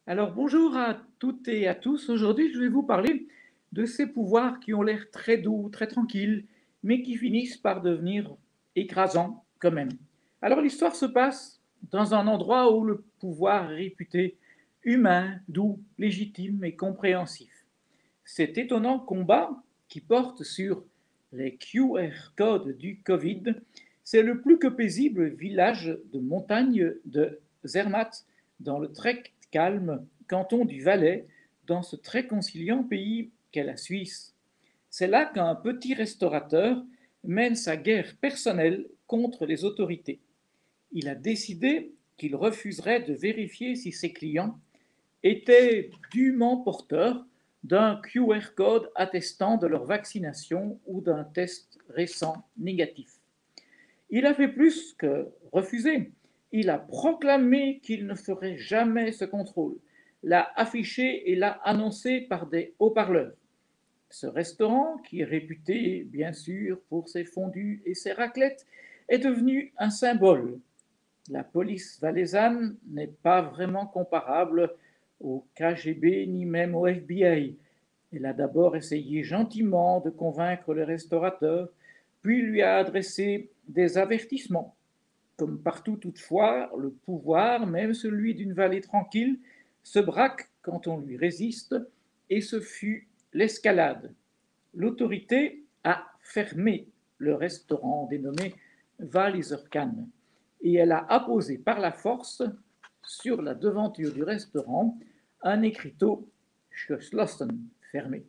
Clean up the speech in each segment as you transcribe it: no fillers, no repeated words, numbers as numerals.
Alors bonjour à toutes et à tous. Aujourd'hui, je vais vous parler de ces pouvoirs qui ont l'air très doux, très tranquilles, mais qui finissent par devenir écrasants quand même. Alors l'histoire se passe dans un endroit où le pouvoir est réputé humain, doux, légitime et compréhensif. Cet étonnant combat qui porte sur les QR codes du Covid, c'est le plus que paisible village de montagne de Zermatt, dans le très calme canton du Valais, dans ce très conciliant pays qu'est la Suisse. C'est là qu'un petit restaurateur mène sa guerre personnelle contre les autorités. Il a décidé qu'il refuserait de vérifier si ses clients étaient dûment porteurs d'un QR code attestant de leur vaccination ou d'un test récent négatif. Il a fait plus que refuser. Il a proclamé qu'il ne ferait jamais ce contrôle, l'a affiché et l'a annoncé par des haut-parleurs. Ce restaurant, qui est réputé bien sûr pour ses fondus et ses raclettes, est devenu un symbole. La police valaisanne n'est pas vraiment comparable au KGB ni même au FBI. Elle a d'abord essayé gentiment de convaincre le restaurateur, puis lui a adressé des avertissements. Comme partout toutefois, le pouvoir, même celui d'une vallée tranquille, se braque quand on lui résiste, et ce fut l'escalade. L'autorité a fermé le restaurant dénommé Walliserkan et elle a apposé par la force sur la devanture du restaurant un écriteau Geschlossen, fermé.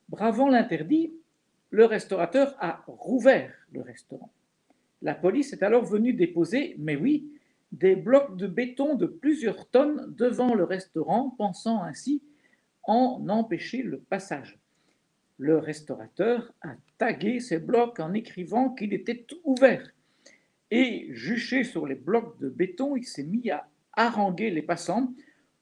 Bravant l'interdit, le restaurateur a rouvert le restaurant. La police est alors venue déposer, mais oui, des blocs de béton de plusieurs tonnes devant le restaurant, pensant ainsi en empêcher le passage. Le restaurateur a tagué ces blocs en écrivant qu'il était ouvert. Et juché sur les blocs de béton, il s'est mis à haranguer les passants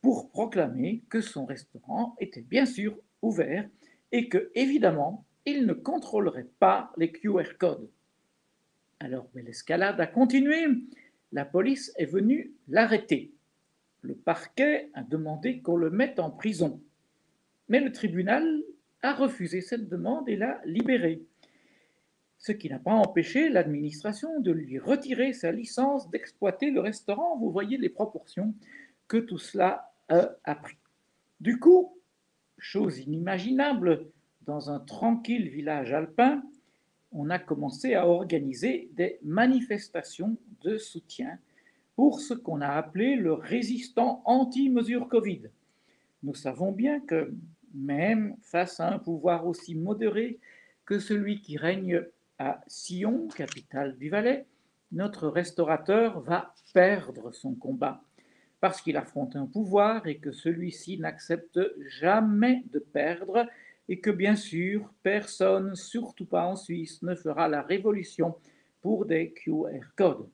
pour proclamer que son restaurant était bien sûr ouvert et que, évidemment, il ne contrôlerait pas les QR codes. Alors, mais l'escalade a continué. La police est venue l'arrêter. Le parquet a demandé qu'on le mette en prison. Mais le tribunal a refusé cette demande et l'a libéré. Ce qui n'a pas empêché l'administration de lui retirer sa licence d'exploiter le restaurant. Vous voyez les proportions que tout cela a pris. Du coup, chose inimaginable, dans un tranquille village alpin, on a commencé à organiser des manifestations de soutien pour ce qu'on a appelé le résistant anti-mesures Covid. Nous savons bien que même face à un pouvoir aussi modéré que celui qui règne à Sion, capitale du Valais, notre restaurateur va perdre son combat parce qu'il affronte un pouvoir et que celui-ci n'accepte jamais de perdre et que bien sûr, personne, surtout pas en Suisse, ne fera la révolution pour des QR codes.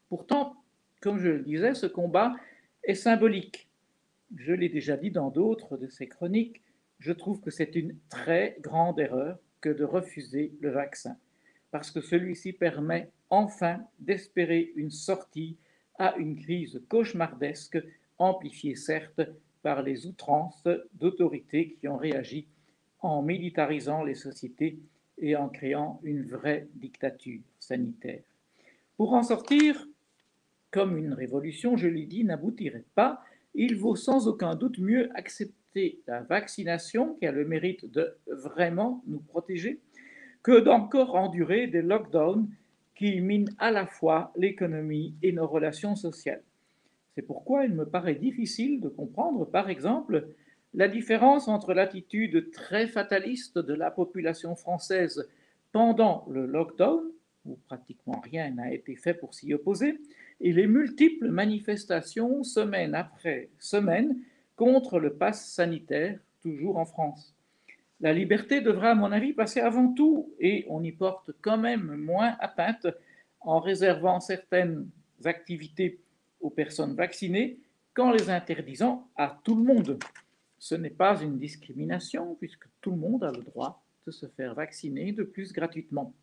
Pourtant, comme je le disais, ce combat est symbolique. Je l'ai déjà dit dans d'autres de ces chroniques, je trouve que c'est une très grande erreur que de refuser le vaccin, parce que celui-ci permet enfin d'espérer une sortie à une crise cauchemardesque, amplifiée certes par les outrances d'autorités qui ont réagi en militarisant les sociétés et en créant une vraie dictature sanitaire. Pour en sortir, comme une révolution, je l'ai dit, n'aboutirait pas, il vaut sans aucun doute mieux accepter la vaccination qui a le mérite de vraiment nous protéger que d'encore endurer des lockdowns qui minent à la fois l'économie et nos relations sociales. C'est pourquoi il me paraît difficile de comprendre, par exemple, la différence entre l'attitude très fataliste de la population française pendant le lockdown, où pratiquement rien n'a été fait pour s'y opposer, et les multiples manifestations semaine après semaine contre le pass sanitaire, toujours en France. La liberté devra, à mon avis, passer avant tout, et on y porte quand même moins atteinte en réservant certaines activités aux personnes vaccinées qu'en les interdisant à tout le monde. Ce n'est pas une discrimination, puisque tout le monde a le droit de se faire vacciner, de plus gratuitement.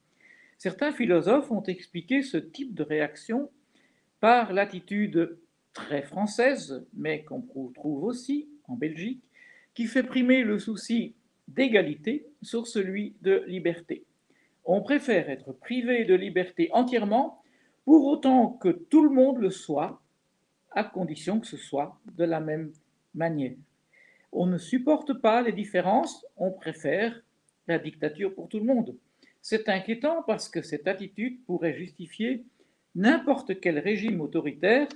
Certains philosophes ont expliqué ce type de réaction par l'attitude très française, mais qu'on trouve aussi en Belgique, qui fait primer le souci d'égalité sur celui de liberté. On préfère être privé de liberté entièrement, pour autant que tout le monde le soit, à condition que ce soit de la même manière. On ne supporte pas les différences, on préfère la dictature pour tout le monde. C'est inquiétant parce que cette attitude pourrait justifier n'importe quel régime autoritaire,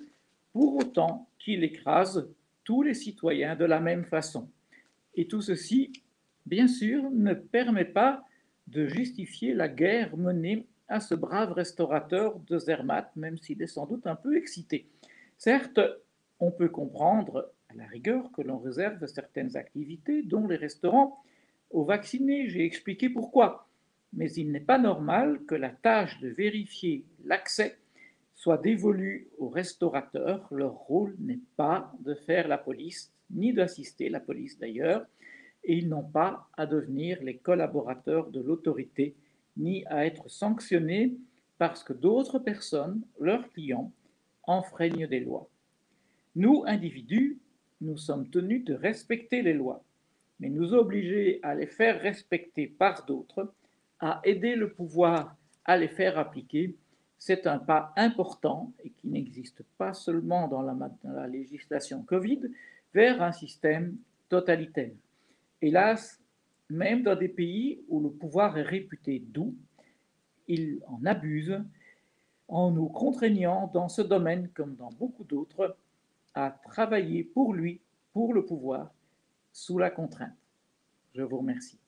pour autant qu'il écrase tous les citoyens de la même façon. Et tout ceci, bien sûr, ne permet pas de justifier la guerre menée à ce brave restaurateur de Zermatt, même s'il est sans doute un peu excité. Certes, on peut comprendre à la rigueur que l'on réserve certaines activités, dont les restaurants, aux vaccinés. J'ai expliqué pourquoi. Mais il n'est pas normal que la tâche de vérifier l'accès soit dévolue aux restaurateurs. Leur rôle n'est pas de faire la police, ni d'assister la police d'ailleurs, et ils n'ont pas à devenir les collaborateurs de l'autorité, ni à être sanctionnés parce que d'autres personnes, leurs clients, enfreignent des lois. Nous, individus, nous sommes tenus de respecter les lois, mais nous obliger à les faire respecter par d'autres, à aider le pouvoir à les faire appliquer, c'est un pas important et qui n'existe pas seulement dans la législation Covid, vers un système totalitaire. Hélas, même dans des pays où le pouvoir est réputé doux, il en abuse en nous contraignant dans ce domaine comme dans beaucoup d'autres à travailler pour lui, pour le pouvoir, sous la contrainte. Je vous remercie.